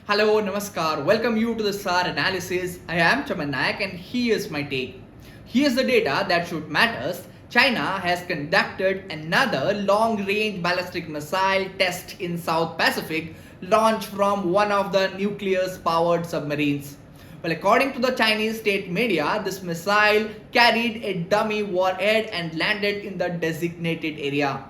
Hello, Namaskar. Welcome you to the SAR analysis. I am Chaman Nayak and here's my take. Here's the data that should matters. China has conducted another long-range ballistic missile test in South Pacific launched from one of the nuclear-powered submarines. Well, according to the Chinese state media, this missile carried a dummy warhead and landed in the designated area.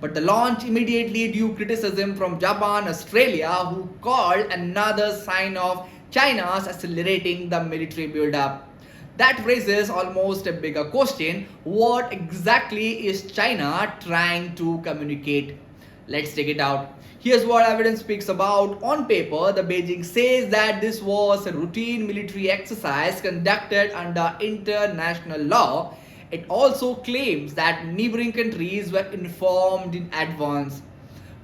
But the launch immediately drew criticism from Japan, Australia, who called another sign of China's accelerating the military build-up. That raises almost a bigger question: what exactly is China trying to communicate? Let's take it out. Here's what evidence speaks about. On paper, the Beijing says that this was a routine military exercise conducted under international law. It also claims that neighboring countries were informed in advance.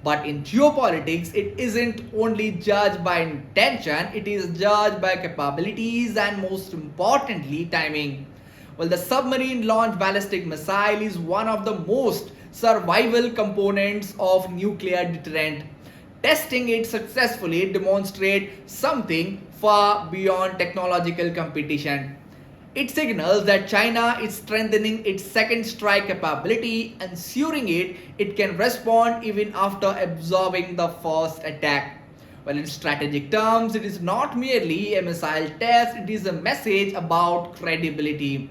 But in geopolitics, it isn't only judged by intention, it is judged by capabilities and most importantly, timing. Well, the submarine launched ballistic missile is one of the most survival components of nuclear deterrent. Testing it successfully demonstrates something far beyond technological competition. It signals that China is strengthening its second strike capability, ensuring it can respond even after absorbing the first attack. Well, in strategic terms, it is not merely a missile test, it is a message about credibility.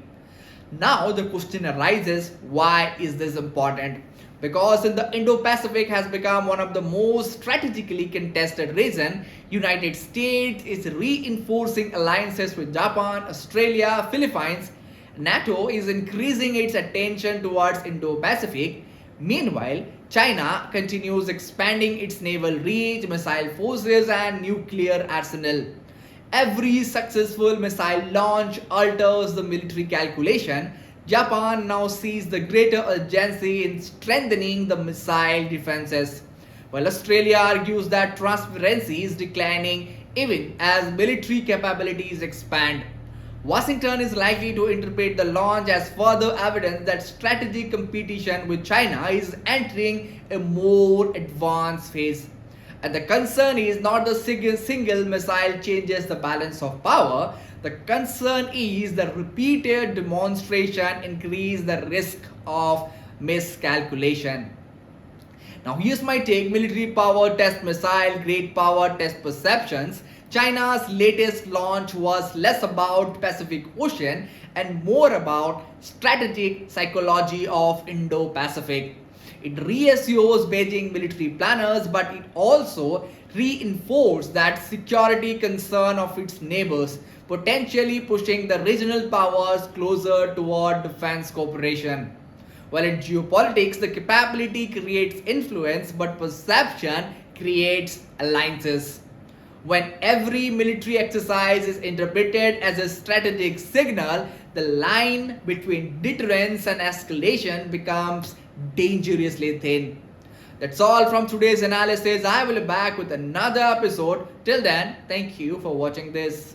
Now the question arises, why is this important? Because in the Indo-Pacific has become one of the most strategically contested region. United States is reinforcing alliances with Japan, Australia, Philippines. NATO is increasing its attention towards Indo-Pacific. Meanwhile, China continues expanding its naval reach, missile forces and nuclear arsenal. Every successful missile launch alters the military calculation. Japan now sees the greater urgency in strengthening the missile defenses, while Australia argues that transparency is declining even as military capabilities expand. Washington is likely to interpret the launch as further evidence that strategic competition with China is entering a more advanced phase. And the concern is not the single missile changes the balance of power. The concern is the repeated demonstration increase the risk of miscalculation. Now here's my take: military power test missile, great power test perceptions. China's latest launch was less about Pacific Ocean and more about strategic psychology of Indo-Pacific. It reassures Beijing military planners, but it also reinforced that security concern of its neighbors, potentially pushing the regional powers closer toward defense cooperation. While in geopolitics, the capability creates influence, but perception creates alliances. When every military exercise is interpreted as a strategic signal, the line between deterrence and escalation becomes dangerously thin. That's all from today's analysis. I will be back with another episode. Till then, thank you for watching this.